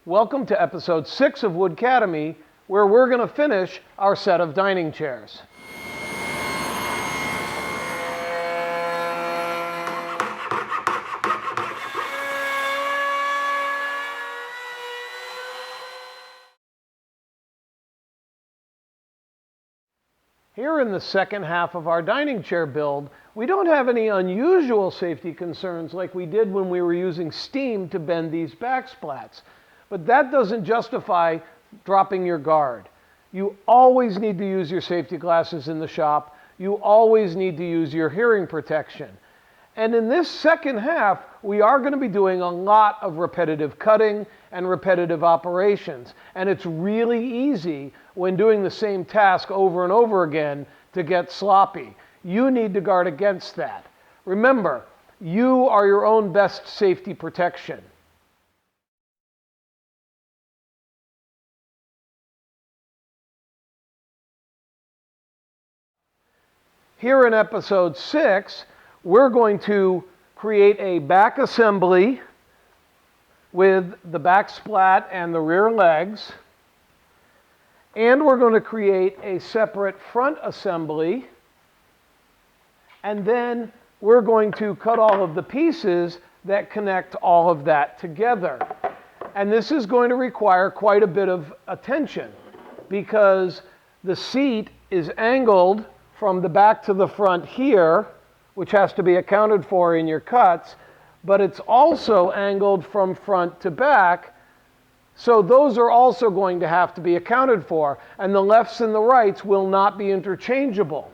Welcome to episode 6 of Woodcademy, where we're going to finish our set of dining chairs. Here in the second half of our dining chair build, we don't have any unusual safety concerns like we did when we were using steam to bend these backsplats. But that doesn't justify dropping your guard. You always need to use your safety glasses in the shop. You always need to use your hearing protection. And in this second half, we are going to be doing a lot of repetitive cutting and repetitive operations. And it's really easy when doing the same task over and over again to get sloppy. You need to guard against that. Remember, you are your own best safety protection. Here in episode 6, we're going to create a back assembly with the back splat and the rear legs. And we're going to create a separate front assembly. And then we're going to cut all of the pieces that connect all of that together. And this is going to require quite a bit of attention because the seat is angled from the back to the front here, which has to be accounted for in your cuts, but it's also angled from front to back. So those are also going to have to be accounted for, and the lefts and the rights will not be interchangeable.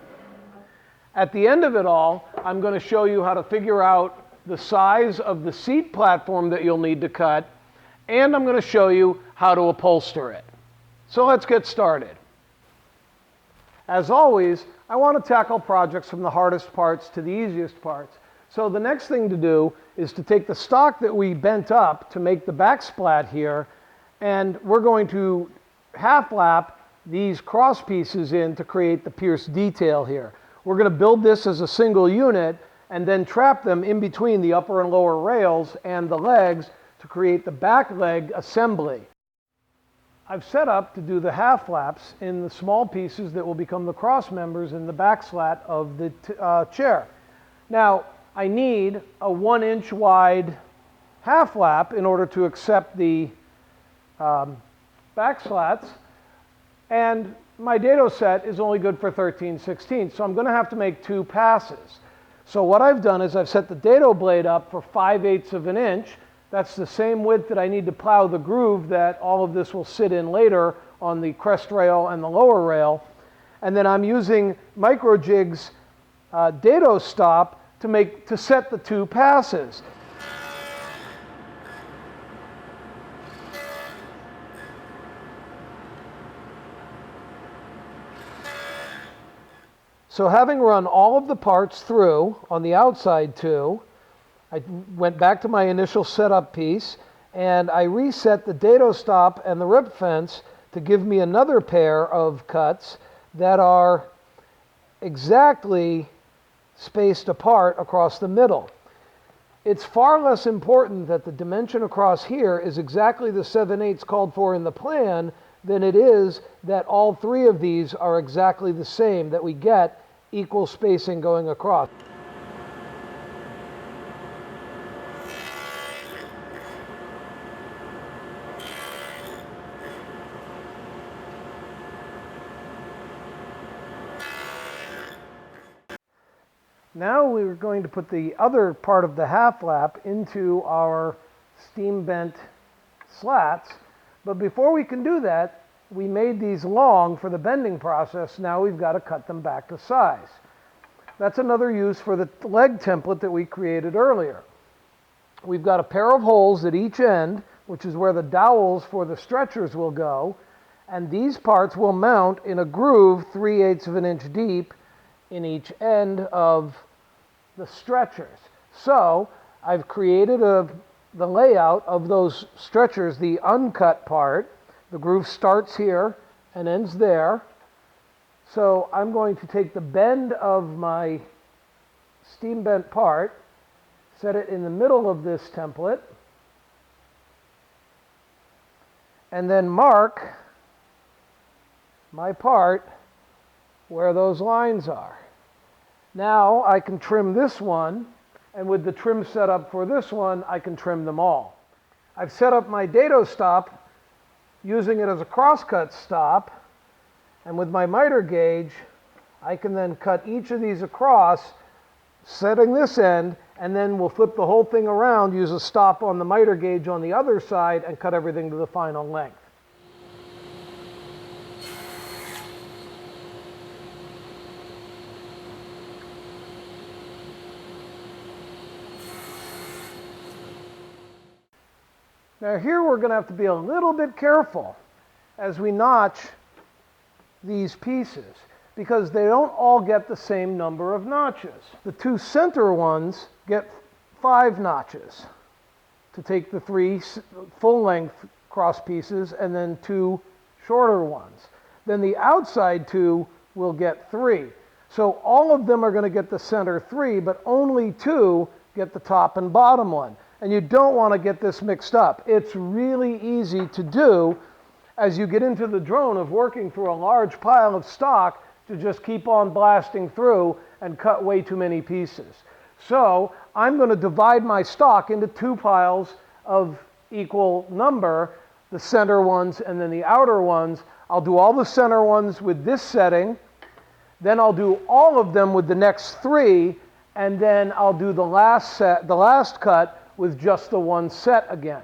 At the end of it all, I'm going to show you how to figure out the size of the seat platform that you'll need to cut, and I'm going to show you how to upholster it. So let's get started. As always, I want to tackle projects from the hardest parts to the easiest parts. So the next thing to do is to take the stock that we bent up to make the back splat here, and we're going to half lap these cross pieces in to create the pierced detail here. We're going to build this as a single unit and then trap them in between the upper and lower rails and the legs to create the back leg assembly. I've set up to do the half flaps in the small pieces that will become the cross members in the back slat of the chair. Now, I need a 1-inch wide half flap in order to accept the back slats, and my dado set is only good for 13/16, so I'm going to have to make 2 passes. So what I've done is I've set the dado blade up for 5/8 of an inch. That's the same width that I need to plow the groove that all of this will sit in later on the crest rail and the lower rail. And then I'm using Micro Jig's dado stop to set the 2 passes. So having run all of the parts through on the outside too, I went back to my initial setup piece and I reset the dado stop and the rip fence to give me another pair of cuts that are exactly spaced apart across the middle. It's far less important that the dimension across here is exactly the 7/8 called for in the plan than it is that all 3 of these are exactly the same, that we get equal spacing going across. Now we're going to put the other part of the half lap into our steam bent slats, but before we can do that, we made these long for the bending process. Now we've got to cut them back to size. That's another use for the leg template that we created earlier. We've got a pair of holes at each end, which is where the dowels for the stretchers will go, and these parts will mount in a groove 3/8 of an inch deep in each end of the stretchers. So I've created the layout of those stretchers, the uncut part. The groove starts here and ends there. So I'm going to take the bend of my steam bent part, set it in the middle of this template, and then mark my part where those lines are. Now I can trim this one, and with the trim set up for this one, I can trim them all. I've set up my dado stop using it as a crosscut stop, and with my miter gauge, I can then cut each of these across, setting this end, and then we'll flip the whole thing around, use a stop on the miter gauge on the other side, and cut everything to the final length. Now here we're going to have to be a little bit careful as we notch these pieces, because they don't all get the same number of notches. The two center ones get 5 notches to take the 3 full-length cross pieces and then 2 shorter ones. Then the outside 2 will get 3. So all of them are going to get the center 3, but only 2 get the top and bottom one. And you don't want to get this mixed up. It's really easy to do as you get into the drone of working through a large pile of stock to just keep on blasting through and cut way too many pieces. So I'm going to divide my stock into 2 piles of equal number, the center ones and then the outer ones. I'll do all the center ones with this setting, then I'll do all of them with the next 3, and then I'll do the last cut with just the one set again.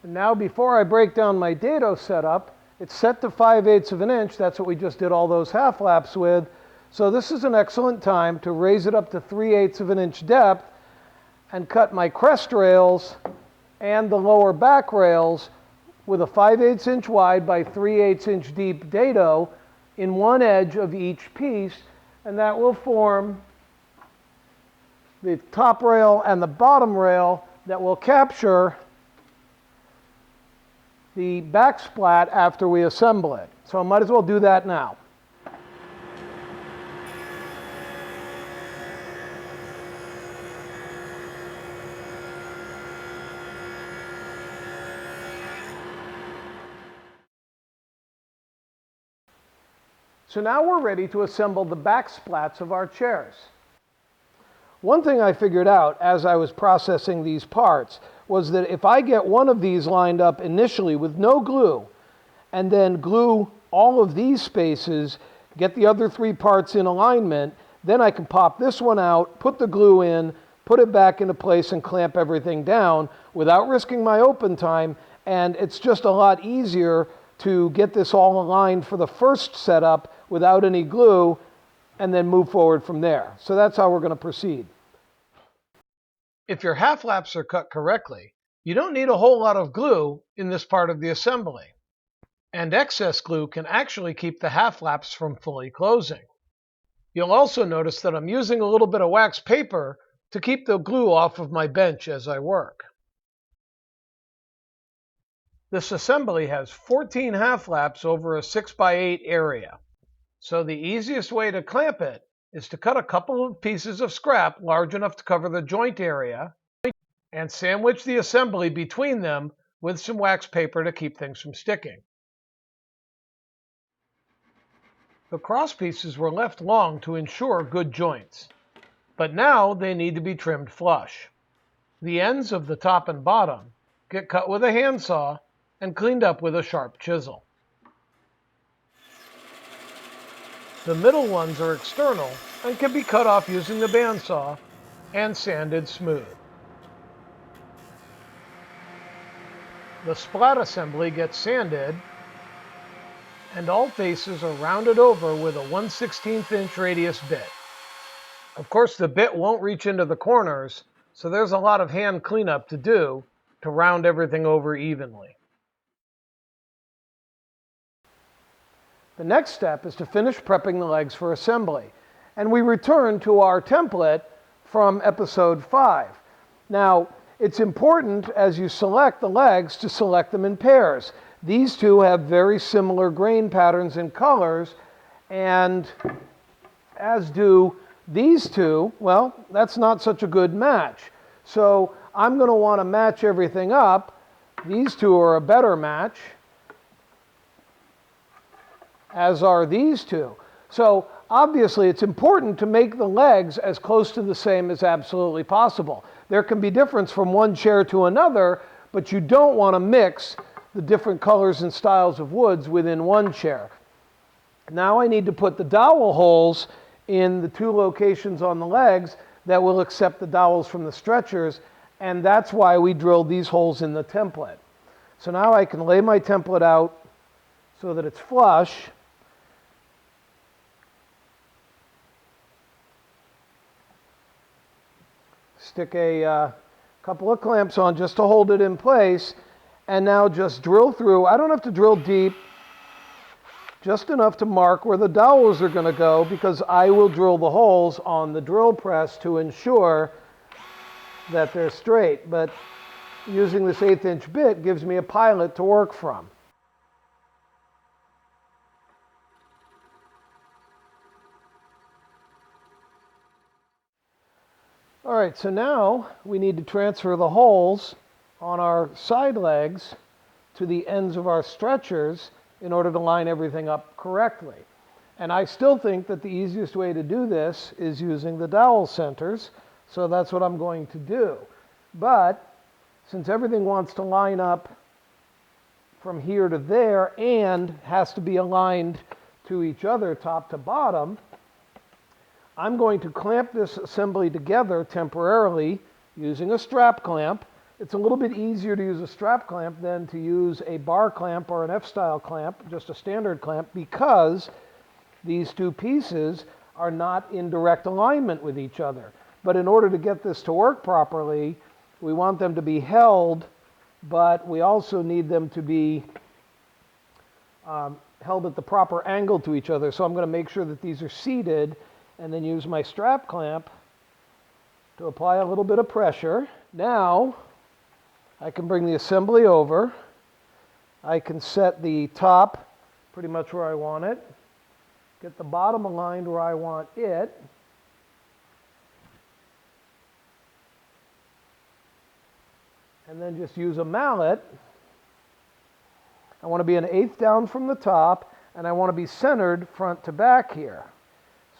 And now before I break down my dado setup, it's set to 5/8 of an inch. That's what we just did all those half laps with. So this is an excellent time to raise it up to 3/8 of an inch depth and cut my crest rails and the lower back rails with a 5/8 inch wide by 3/8 inch deep dado in one edge of each piece, and that will form the top rail and the bottom rail that will capture the back splat after we assemble it. So I might as well do that now. So now we're ready to assemble the back splats of our chairs. One thing I figured out as I was processing these parts was that if I get one of these lined up initially with no glue, and then glue all of these spaces, get the other 3 parts in alignment, then I can pop this one out, put the glue in, put it back into place, and clamp everything down without risking my open time, and it's just a lot easier to get this all aligned for the first setup without any glue, and then move forward from there. So that's how we're going to proceed. If your half laps are cut correctly, you don't need a whole lot of glue in this part of the assembly. And excess glue can actually keep the half laps from fully closing. You'll also notice that I'm using a little bit of wax paper to keep the glue off of my bench as I work. This assembly has 14 half laps over a 6x8 area. So the easiest way to clamp it is to cut a couple of pieces of scrap large enough to cover the joint area and sandwich the assembly between them with some wax paper to keep things from sticking. The cross pieces were left long to ensure good joints, but now they need to be trimmed flush. The ends of the top and bottom get cut with a handsaw and cleaned up with a sharp chisel. The middle ones are external and can be cut off using the bandsaw and sanded smooth. The splat assembly gets sanded, and all faces are rounded over with a 1/16 inch radius bit. Of course, the bit won't reach into the corners, so there's a lot of hand cleanup to do to round everything over evenly. The next step is to finish prepping the legs for assembly, and we return to our template from episode 5. Now, it's important as you select the legs to select them in pairs. These two have very similar grain patterns and colors, and as do these two. Well, that's not such a good match. So I'm going to want to match everything up. These two are a better match, as are these two. So obviously it's important to make the legs as close to the same as absolutely possible. There can be difference from one chair to another, but you don't want to mix the different colors and styles of woods within one chair. Now I need to put the dowel holes in the two locations on the legs that will accept the dowels from the stretchers, and that's why we drilled these holes in the template. So now I can lay my template out so that it's flush. Stick a couple of clamps on just to hold it in place, and now just drill through. I don't have to drill deep, just enough to mark where the dowels are going to go, because I will drill the holes on the drill press to ensure that they're straight. But using this 1/8 inch bit gives me a pilot to work from. All right, so now we need to transfer the holes on our side legs to the ends of our stretchers in order to line everything up correctly. And I still think that the easiest way to do this is using the dowel centers, so that's what I'm going to do. But since everything wants to line up from here to there and has to be aligned to each other top to bottom, I'm going to clamp this assembly together temporarily using a strap clamp. It's a little bit easier to use a strap clamp than to use a bar clamp or an F-style clamp, just a standard clamp, because these two pieces are not in direct alignment with each other. But in order to get this to work properly, we want them to be held, but we also need them to be held at the proper angle to each other. So I'm going to make sure that these are seated, and then use my strap clamp to apply a little bit of pressure. Now I can bring the assembly over. I can set the top pretty much where I want it, get the bottom aligned where I want it, and then just use a mallet. I want to be 1/8 down from the top, and I want to be centered front to back here.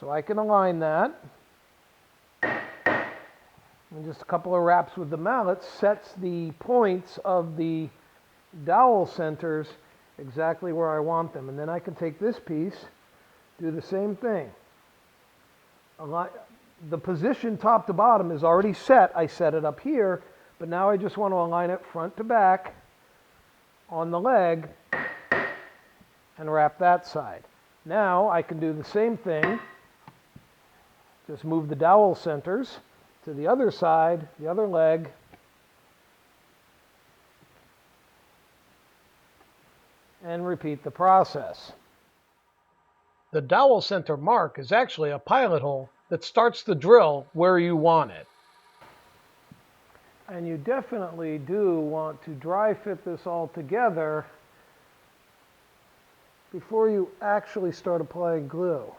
So I can align that. And just a couple of wraps with the mallet sets the points of the dowel centers exactly where I want them. And then I can take this piece, do the same thing. The position top to bottom is already set. I set it up here, but now I just want to align it front to back on the leg and wrap that side. Now I can do the same thing. Just move the dowel centers to the other side, the other leg, and repeat the process. The dowel center mark is actually a pilot hole that starts the drill where you want it. And you definitely do want to dry fit this all together before you actually start applying glue.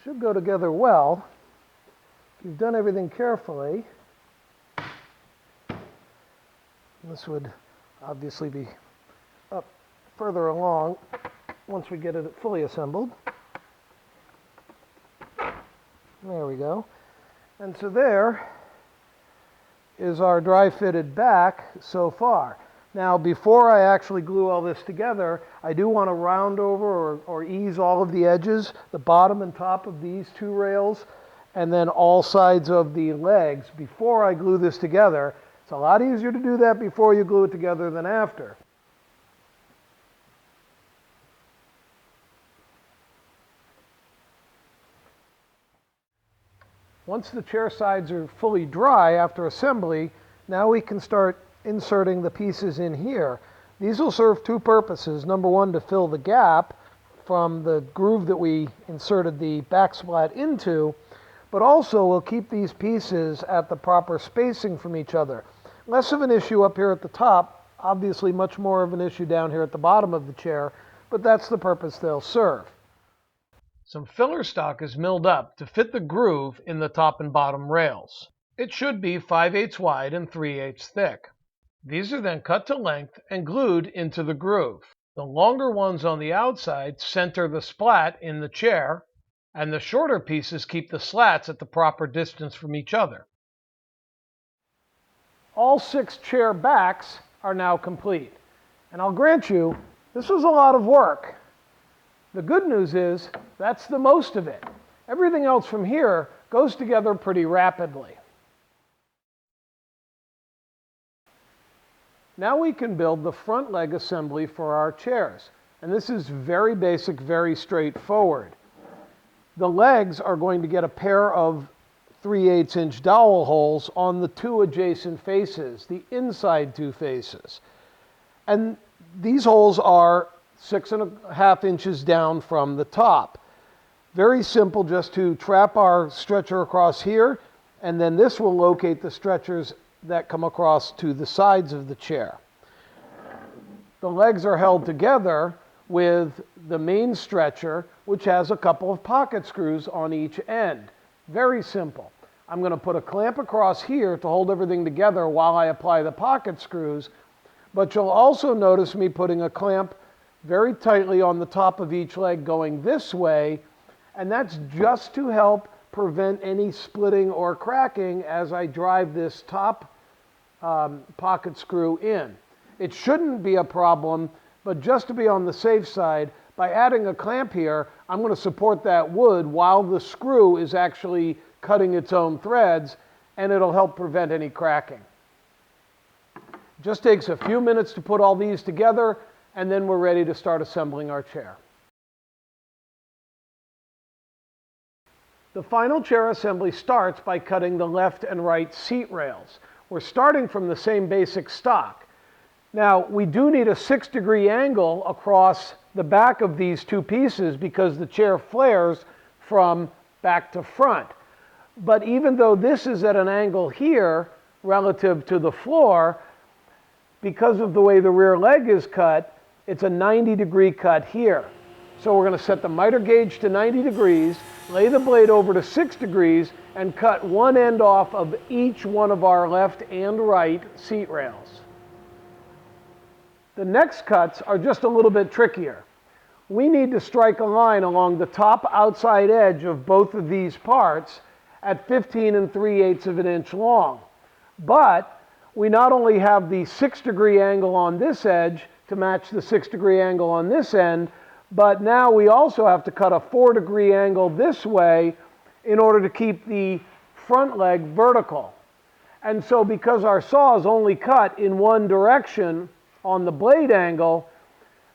Should go together well if you've done everything carefully. This would obviously be up further along once we get it fully assembled. There we go. And so there is our dry fitted back so far. Now, before I actually glue all this together, I do want to round over or ease all of the edges, the bottom and top of these two rails, and then all sides of the legs before I glue this together. It's a lot easier to do that before you glue it together than after. Once the chair sides are fully dry after assembly, now we can start inserting the pieces in here. These will serve two purposes. Number one, to fill the gap from the groove that we inserted the back splat into, but also will keep these pieces at the proper spacing from each other. Less of an issue up here at the top, obviously much more of an issue down here at the bottom of the chair, but that's the purpose they'll serve. Some filler stock is milled up to fit the groove in the top and bottom rails. It should be 5/8 wide and 3/8 thick. These are then cut to length and glued into the groove. The longer ones on the outside center the splat in the chair, and the shorter pieces keep the slats at the proper distance from each other. All 6 chair backs are now complete. And I'll grant you, this was a lot of work. The good news is, that's the most of it. Everything else from here goes together pretty rapidly. Now we can build the front leg assembly for our chairs. And this is very basic, very straightforward. The legs are going to get a pair of 3/8 inch dowel holes on the 2 adjacent faces, the inside 2 faces. And these holes are 6.5 inches down from the top. Very simple, just to trap our stretcher across here, and then this will locate the stretchers that come across to the sides of the chair. The legs are held together with the main stretcher, which has a couple of pocket screws on each end. Very simple. I'm going to put a clamp across here to hold everything together while I apply the pocket screws, but you'll also notice me putting a clamp very tightly on the top of each leg going this way, and that's just to help prevent any splitting or cracking as I drive this top pocket screw in. It shouldn't be a problem, but just to be on the safe side, by adding a clamp here, I'm going to support that wood while the screw is actually cutting its own threads, and it'll help prevent any cracking. Just takes a few minutes to put all these together, and then we're ready to start assembling our chair. The final chair assembly starts by cutting the left and right seat rails. We're starting from the same basic stock. Now, we do need a 6-degree angle across the back of these 2 pieces because the chair flares from back to front. But even though this is at an angle here relative to the floor, because of the way the rear leg is cut, it's a 90-degree cut here. So we're going to set the miter gauge to 90 degrees, lay the blade over to 6 degrees, and cut one end off of each one of our left and right seat rails. The next cuts are just a little bit trickier. We need to strike a line along the top outside edge of both of these parts at 15 3/8 of an inch long. But we not only have the 6-degree angle on this edge to match the 6-degree angle on this end, but now we also have to cut a 4-degree angle this way in order to keep the front leg vertical. And so because our saw is only cut in one direction on the blade angle,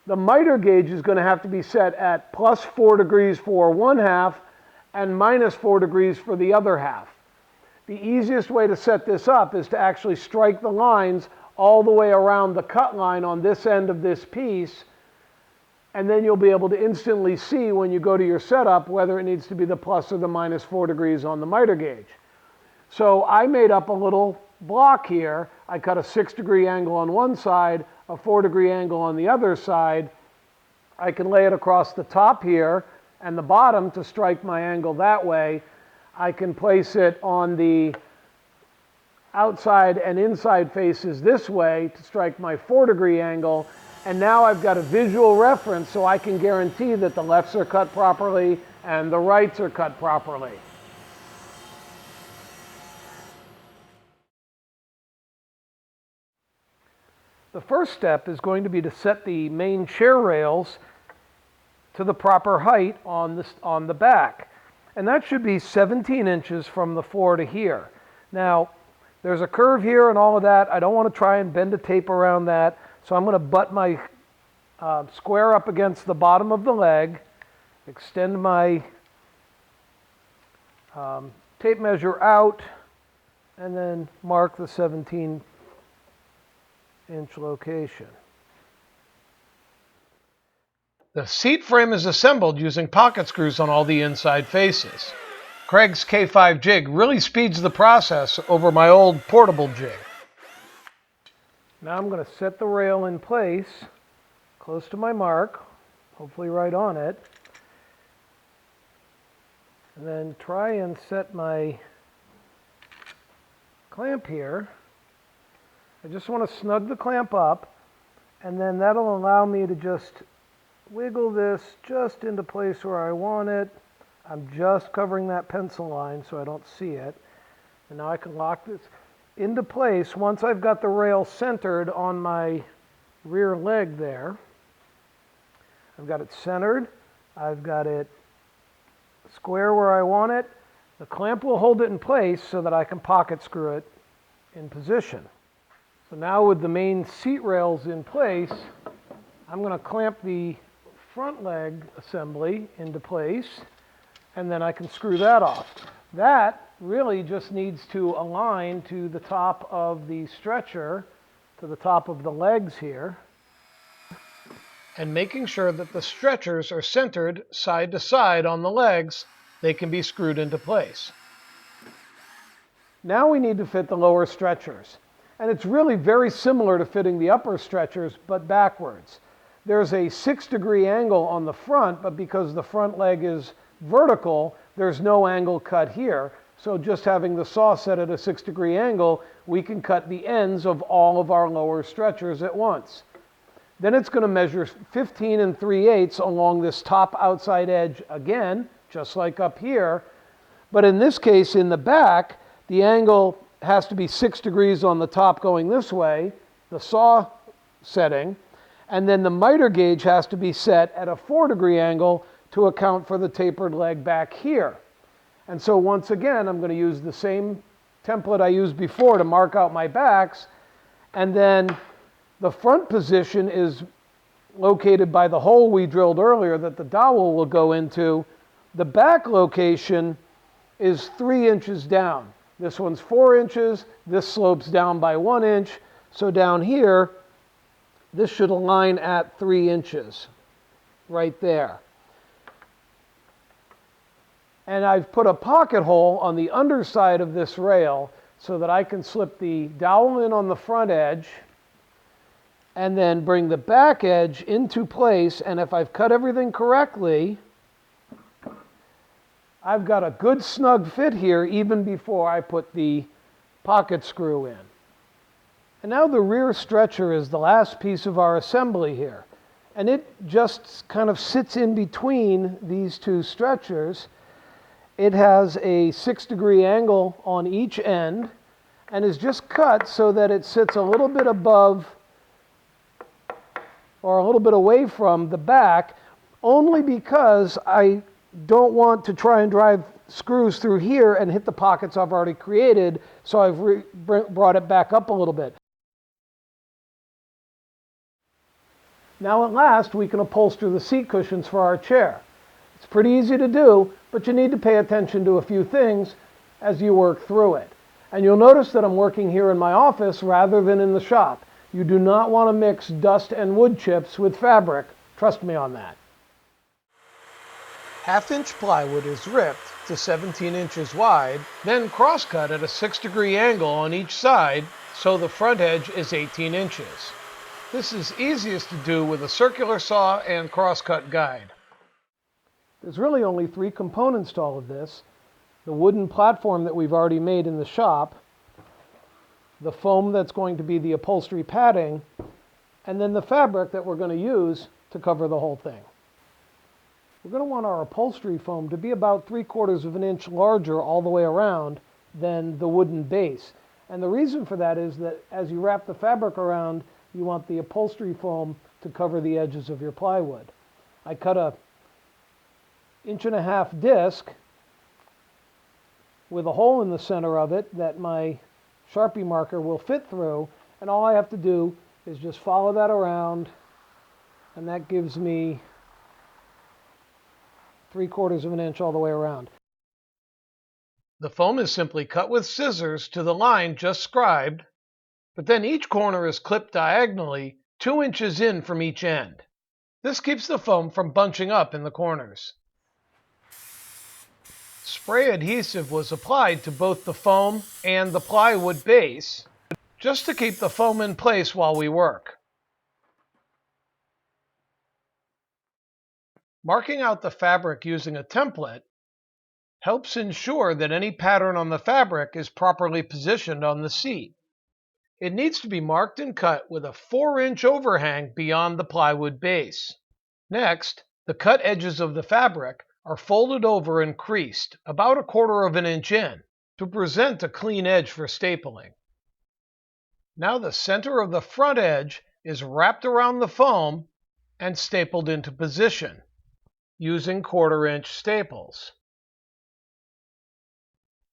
the miter gauge is going to have to be set at plus 4 degrees for one half and minus 4 degrees for the other half. The easiest way to set this up is to actually strike the lines all the way around the cut line on this end of this piece, and then you'll be able to instantly see when you go to your setup whether it needs to be the plus or the minus 4 degrees on the miter gauge. So I made up a little block here. I cut a 6-degree angle on one side, a 4-degree angle on the other side. I can lay it across the top here and the bottom to strike my angle that way. I can place it on the outside and inside faces this way to strike my 4-degree angle. And now I've got a visual reference so I can guarantee that the lefts are cut properly and the rights are cut properly. The first step is going to be to set the main chair rails to the proper height on the back. And that should be 17 inches from the floor to here. Now, there's a curve here and all of that. I don't want to try and bend a tape around that. So I'm going to butt my square up against the bottom of the leg, extend my tape measure out, and then mark the 17-inch location. The seat frame is assembled using pocket screws on all the inside faces. Craig's K5 jig really speeds the process over my old portable jig. Now I'm going to set the rail in place close to my mark, hopefully right on it, and then try and set my clamp here. I just want to snug the clamp up, and then that'll allow me to just wiggle this just into place where I want it. I'm just covering that pencil line so I don't see it. And now I can lock this into place once I've got the rail centered on my rear leg there. I've got it centered. I've got it square where I want it. The clamp will hold it in place so that I can pocket screw it in position. So now with the main seat rails in place, I'm going to clamp the front leg assembly into place, and then I can screw that off. That really just needs to align to the top of the stretcher, to the top of the legs here, and making sure that the stretchers are centered side to side on the legs, they can be screwed into place. Now we need to fit the lower stretchers. And it's really very similar to fitting the upper stretchers, but backwards. There's a 6-degree angle on the front, but because the front leg is vertical, there's no angle cut here. So just having the saw set at a 6-degree angle, we can cut the ends of all of our lower stretchers at once. Then it's going to measure 15 3/8 along this top outside edge again, just like up here. But in this case, in the back, the angle has to be 6 degrees on the top going this way, the saw setting, and then the miter gauge has to be set at a 4-degree angle to account for the tapered leg back here. And so once again, I'm going to use the same template I used before to mark out my backs, and then the front position is located by the hole we drilled earlier that the dowel will go into. The back location is 3 inches down. This one's 4 inches. This slopes down by 1 inch. So down here, this should align at 3 inches right there. And I've put a pocket hole on the underside of this rail so that I can slip the dowel in on the front edge and then bring the back edge into place. And if I've cut everything correctly, I've got a good snug fit here even before I put the pocket screw in. And now the rear stretcher is the last piece of our assembly here. And it just kind of sits in between these two stretchers. It has a 6-degree angle on each end and is just cut so that it sits a little bit above or a little bit away from the back, only because I don't want to try and drive screws through here and hit the pockets I've already created, so I've brought it back up a little bit. Now at last, we can upholster the seat cushions for our chair. It's pretty easy to do, but you need to pay attention to a few things as you work through it. And you'll notice that I'm working here in my office rather than in the shop. You do not want to mix dust and wood chips with fabric. Trust me on that. 1/2-inch plywood is ripped to 17 inches wide, then cross-cut at a 6-degree angle on each side, so the front edge is 18 inches. This is easiest to do with a circular saw and cross-cut guide. There's really only 3 components to all of this: the wooden platform that we've already made in the shop, the foam that's going to be the upholstery padding, and then the fabric that we're going to use to cover the whole thing. We're going to want our upholstery foam to be about 3/4 of an inch larger all the way around than the wooden base. And the reason for that is that as you wrap the fabric around, you want the upholstery foam to cover the edges of your plywood. I cut a 1.5-inch disc with a hole in the center of it that my Sharpie marker will fit through, and all I have to do is just follow that around, and that gives me 3/4 of an inch all the way around. The foam is simply cut with scissors to the line just scribed, but then each corner is clipped diagonally 2 inches in from each end. This keeps the foam from bunching up in the corners. Spray adhesive was applied to both the foam and the plywood base, just to keep the foam in place while we work. Marking out the fabric using a template helps ensure that any pattern on the fabric is properly positioned on the seat. It needs to be marked and cut with a 4-inch overhang beyond the plywood base. Next, the cut edges of the fabric are folded over and creased about 1/4 inch in to present a clean edge for stapling. Now the center of the front edge is wrapped around the foam and stapled into position using 1/4-inch staples.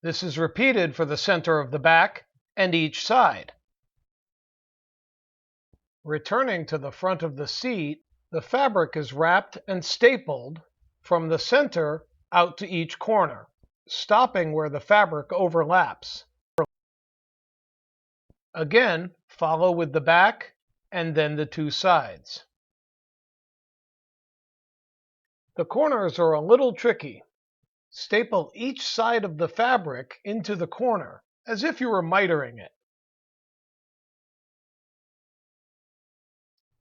This is repeated for the center of the back and each side. Returning to the front of the seat, the fabric is wrapped and stapled from the center out to each corner, stopping where the fabric overlaps. Again, follow with the back and then the 2 sides. The corners are a little tricky. Staple each side of the fabric into the corner, as if you were mitering it.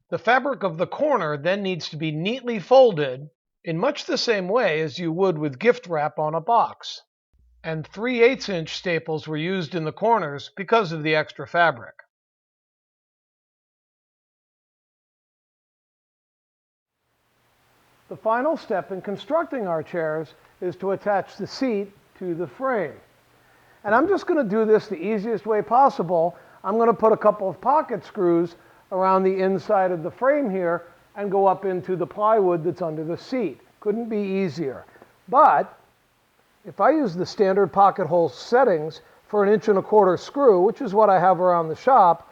The fabric of the corner then needs to be neatly folded in much the same way as you would with gift wrap on a box. And 3/8-inch staples were used in the corners because of the extra fabric. The final step in constructing our chairs is to attach the seat to the frame. And I'm just going to do this the easiest way possible. I'm going to put a couple of pocket screws around the inside of the frame here and go up into the plywood that's under the seat. Couldn't be easier. But if I use the standard pocket hole settings for 1.25-inch screw, which is what I have around the shop,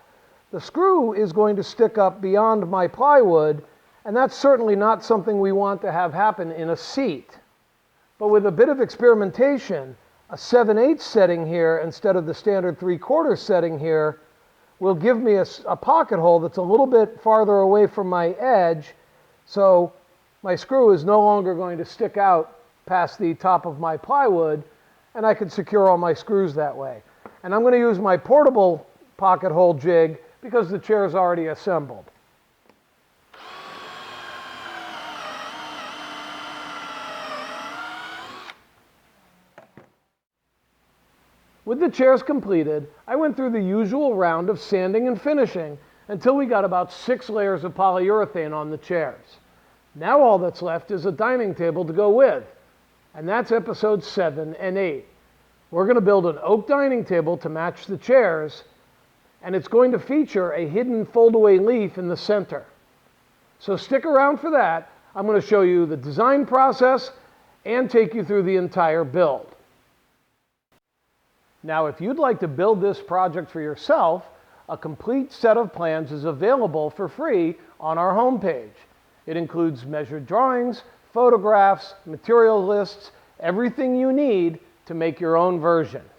the screw is going to stick up beyond my plywood, and that's certainly not something we want to have happen in a seat. But with a bit of experimentation, a 7/8 setting here instead of the standard 3/4 setting here will give me a pocket hole that's a little bit farther away from my edge, so my screw is no longer going to stick out past the top of my plywood, and I can secure all my screws that way. And I'm going to use my portable pocket hole jig because the chair is already assembled. With the chairs completed, I went through the usual round of sanding and finishing until we got about 6 layers of polyurethane on the chairs. Now all that's left is a dining table to go with, and that's episodes 7 and 8. We're going to build an oak dining table to match the chairs, and it's going to feature a hidden fold-away leaf in the center. So stick around for that. I'm going to show you the design process and take you through the entire build. Now, if you'd like to build this project for yourself, a complete set of plans is available for free on our homepage. It includes measured drawings, photographs, material lists, everything you need to make your own version.